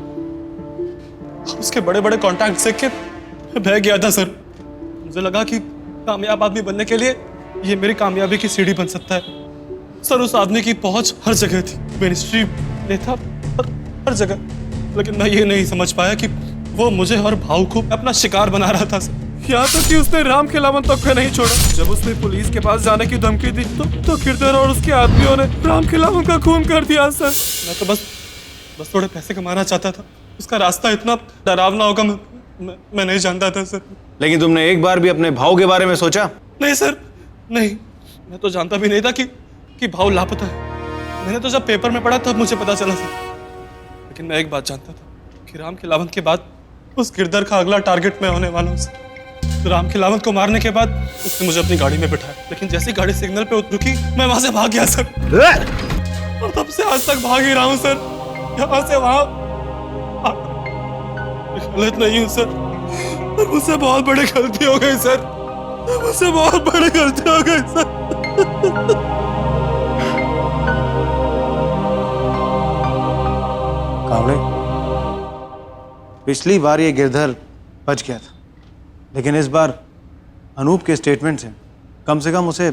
उसके बड़े बड़े कॉन्टैक्ट देख के मैं बह गया था सर। मुझे लगा कि कामयाब आदमी बनने के लिए ये मेरी कामयाबी की सीढ़ी बन सकता है। सर उस आदमी की पहुंच हर जगह थी, मिनिस्ट्री में था, हर जगह। लेकिन मैं ये नहीं समझ पाया कि वो मुझे और भाऊ को अपना शिकार बना रहा था सर। यहाँ तक कि उसने राम खिलावन तक को नहीं छोड़ा। जब उसने पुलिस के पास जाने की धमकी दी तो गिरधर और उसके आदमियों ने राम खिलावन का खून कर दिया सर। मैं तो बस थोड़े पैसे कमाना चाहता था। उसका रास्ता इतना डरावना होगा मैं नहीं जानता था सर। लेकिन तुमने एक बार भी अपने भाव के बारे में सोचा? नहीं सर, नहीं। मैं तो जानता भी नहीं था कि भाव लापता है। मैंने तो जब पेपर में पढ़ा तब मुझे पता चला सर। लेकिन मैं एक बात जानता था कि राम खिलावन के बाद उस गिरधर का अगला टारगेट मैं होने वाला हूँ सर। तो राम खिलावन को मारने के बाद उसने मुझे अपनी गाड़ी में बिठाया, लेकिन जैसी गाड़ी सिग्नल पे रुकी मैं वहां से भाग गया सर। और तब से आज तक भाग ही रहा हूँ सर, यहाँ से वहां। गलत नहीं हूँ सर, और मुझसे बहुत बड़ी गलती हो गई सर, मुझसे बहुत बड़ी गलती हो गई सर। कावड़े, पिछली बार ये गिरधर बच गया था, लेकिन इस बार अनूप के स्टेटमेंट से कम उसे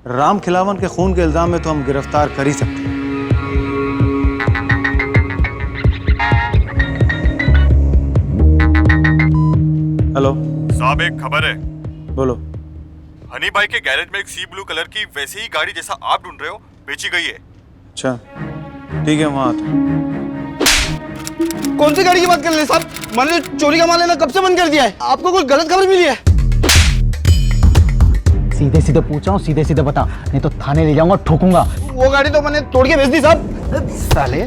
राम खिलावन के खून के इल्जाम में तो हम गिरफ्तार कर ही सकते हैं। हेलो साहब, एक खबर है। बोलो। हनी भाई के गैरेज में एक सी ब्लू कलर की वैसी ही गाड़ी जैसा आप ढूंढ रहे हो बेची गई है। अच्छा ठीक है, वहां आता। कौन सी गाड़ी की बात कर रहे हैं साहब? मैंने चोरी का माल लेना कब से बंद कर दिया है। आपको कोई गलत खबर मिली है? सीधे सीधे पूछ रहा हूँ, सीधे सीधे बता, नहीं तो थाने ले जाऊंगा, ठोकूंगा। वो गाड़ी तो मैंने तोड़ के बेच दी साहब। साले,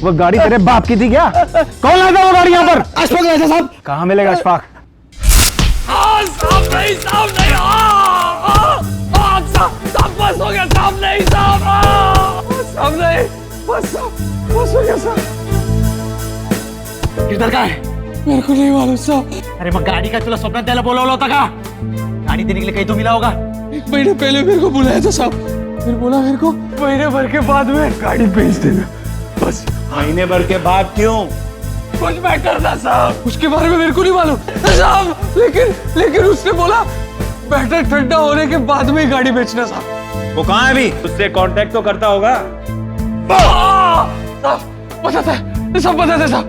वो गाड़ी तेरे बाप की थी क्या? कौन लाया था वो गाड़ी यहाँ पर? अशफाक लाया था साहब। कहाँ मिलेगा अशफाक? साहब नहीं, बस हो गया साहब, नहीं साहब नहीं, बस हो गया साहब। किधर का है? मेरे को नहीं मालूम साहब। अरे मैं गाड़ी का तुला स्वप्न द्यायला बोलवलं होता का? गाड़ी देने के लिए कहीं तो मिला होगा। एक महीने पहले मेरे को बुलाया था साहब, फिर बोला मेरे को महीने भर के बाद में गाड़ी बेच देना। बस महीने भर के बाद क्यों? कुछ मैटर था साहब, उसके बारे में मेरे को नहीं मालूम साहब, लेकिन उसने बोला बैटर ठंडा होने के बाद में ही गाड़ी बेचना साहब। वो कहाँ है अभी? उससे कांटेक्ट तो करता होगा। साहब बताता है, सब बताता है साहब।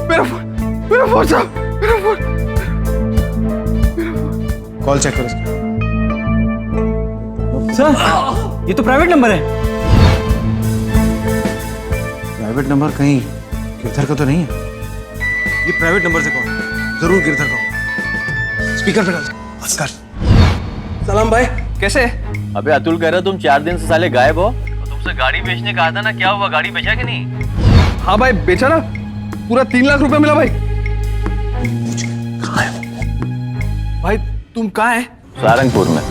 मेरा फोन साहब, मेरा फोन। कॉल चेक करो इसका। सर, ये तो प्राइवेट नंबर है। प्राइवेट नंबर कहीं गिरधर का तो नहीं है। ये प्राइवेट नंबर से कॉल, जरूर गिरधर का हो। स्पीकर पे डाल। सलाम भाई, कैसे? अबे अतुल कह रहा तुम 4 दिन से साले गायब हो। तो तुमसे गाड़ी बेचने कहा था ना, क्या हुआ? गाड़ी बेचा कि नहीं? हाँ भाई, बेचा ना, पूरा 3 लाख रुपए मिला भाई। कहाँ है भाई तुम कहाँ है? सारंगपुर में।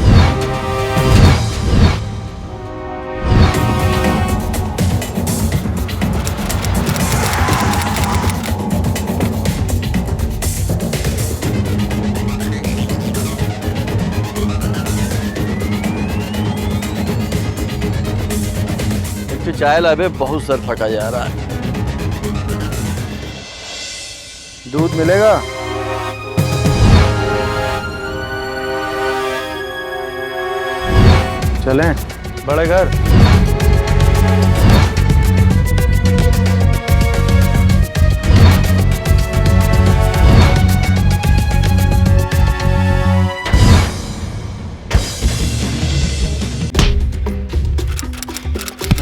चाय लावे, बहुत सर फटा जा रहा है। दूध मिलेगा? चलें बड़े घर।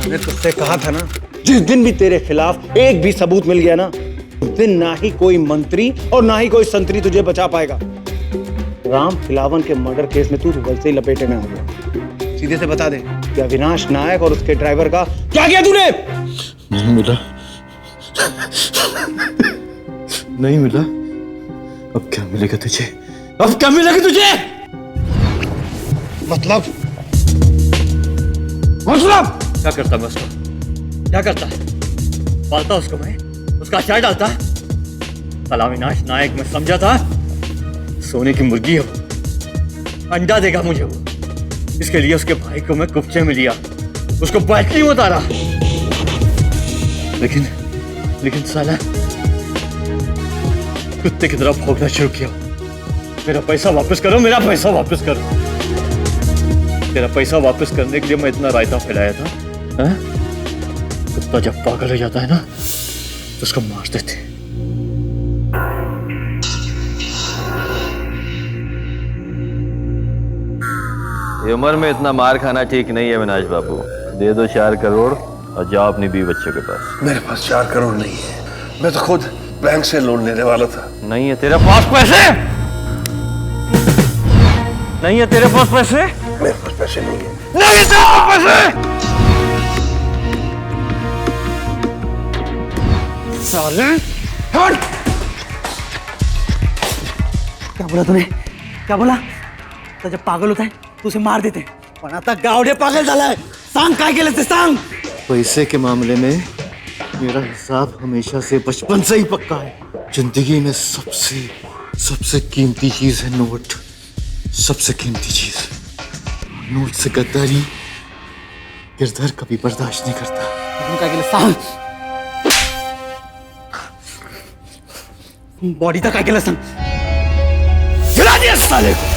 मैंने तुझसे कहा था ना, जिस दिन भी तेरे खिलाफ एक भी सबूत मिल गया ना, उस दिन ना ही कोई मंत्री और ना ही कोई संतरी तुझे बचा पाएगा। राम खिलावन के मर्डर केस में तू वैसे ही लपेटे में आ गया। सीधे से बता दे कि अविनाश नायक और उसके ड्राइवर का क्या किया तूने? नहीं मिला, नहीं मिला। अब क्या मिलेगा तुझे? अब क्या मिलेगा तुझे? मतलब क्या करता मैं उसको? क्या करता? पालता उसको मैं? उसका अचार डालता? साला अविनाश नायक मैं समझा था सोने की मुर्गी है वो, अंडा देगा मुझे वो। इसके लिए उसके भाई को मैं कुप्चे में लिया, उसको बैटरी में उतारा। लेकिन साला कुत्ते की तरफ भौंकना शुरू किया। मेरा पैसा वापस करो, मेरा पैसा वापस करो। तेरा पैसा वापस करने के लिए मैं इतना रायता फैलाया था, हैं? कुत्ता जब पागल हो जाता है ना तो उसको मार देते। ये उम्र में इतना मार खाना ठीक नहीं है अविनाश बाबू। दे दो 4 करोड़ और जाओ अपनी बीवी बच्चों के पास। मेरे पास 4 करोड़ नहीं है, मैं तो खुद बैंक से लोन लेने वाला था। नहीं है तेरे पास पैसे? नहीं है तेरे पास पैसे? मेरे पास पैसे नहीं है। नहीं तेरे पास पैसे? साले हट! क्या बोला तूने? क्या बोला? तो जब पागल होता है तो उसे मार देते हैं, वरना तक गावड़े पागल डाला है। सांग काय केलं ते सांग? पैसे के मामले में मेरा हिसाब हमेशा से बचपन से ही पक्का है। जिंदगी में सबसे कीमती चीज है नोट। सबसे कीमती चीज। नोट से गद्दारी गिरधर कभी बर्दाश्त नहीं करता। तुम काय केलं सांग? बॉडी तक काय केलं सांग? गिरा दिया साले को।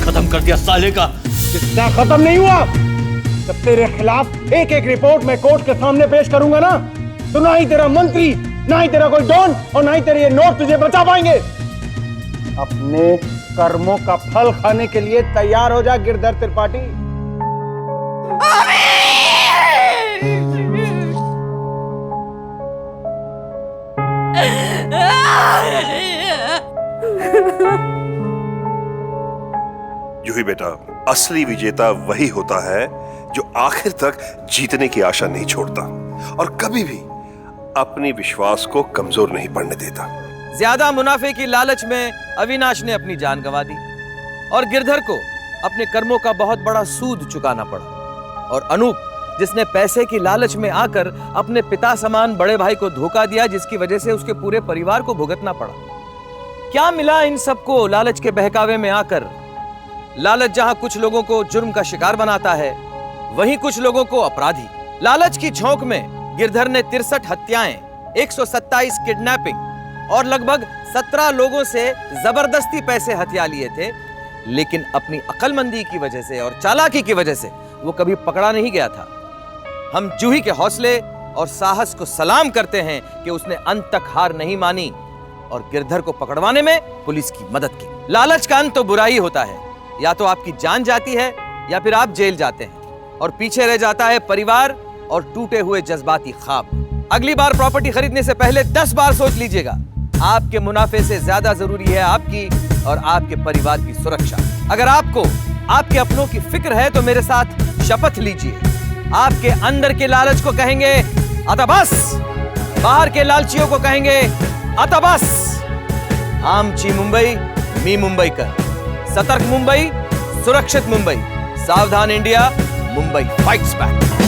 खत्म कर दिया साले का। किस्सा खत्म नहीं हुआ। जब तेरे खिलाफ एक एक रिपोर्ट मैं कोर्ट के सामने पेश करूंगा ना, तो ना ही तेरा मंत्री, ना ही तेरा कोई डॉन और ना ही तेरे ये नोट तुझे बचा पाएंगे। अपने कर्मों का फल खाने के लिए तैयार हो जा गिरधर त्रिपाठी। जूही बेटा, असली विजेता वही होता है जो आखिर तक जीतने की आशा नहीं छोड़ता और कभी भी अपने विश्वास को कमजोर नहीं पड़ने देता। ज्यादा मुनाफे की लालच में अविनाश ने अपनी जान गंवा दी और गिरधर को अपने कर्मों का बहुत बड़ा सूद चुकाना पड़ा। और अनूप, जिसने पैसे की लालच में आकर अपने पिता समान बड़े भाई को धोखा दिया, जिसकी वजह से उसके पूरे परिवार को भुगतना पड़ा। क्या मिला इन सबको लालच के बहकावे में आकर? लालच जहां कुछ लोगों को जुर्म का शिकार बनाता है, वहीं कुछ लोगों को अपराधी। लालच की झोंक में गिरधर ने 63 हत्याएं, 127 किडनैपिंग और लगभग 17 लोगों से जबरदस्ती पैसे हथिया लिए थे। लेकिन अपनी अक्लमंदी की वजह से और चालाकी की वजह से वो कभी पकड़ा नहीं गया था। हम जूही के हौसले और साहस को सलाम करते हैं कि उसने अंत तक हार नहीं मानी और गिरधर को पकड़वाने में पुलिस की मदद की। लालच का अंत तो बुरा ही होता है, या तो आपकी जान जाती है या फिर आप जेल जाते हैं और पीछे रह जाता है परिवार और टूटे हुए जज्बाती ख्वाब। अगली बार प्रॉपर्टी खरीदने से पहले 10 बार सोच लीजिएगा। आपके मुनाफे से ज्यादा जरूरी है आपकी और आपके परिवार की सुरक्षा। अगर आपको आपके अपनों की फिक्र है तो मेरे साथ शपथ लीजिए। आपके अंदर के लालच को कहेंगे अतबस, बाहर के लालचियों को कहेंगे अतबस। आमची मुंबई, मी मुंबई कर। सतर्क मुंबई, सुरक्षित मुंबई। सावधान इंडिया, मुंबई फाइट्स बैक।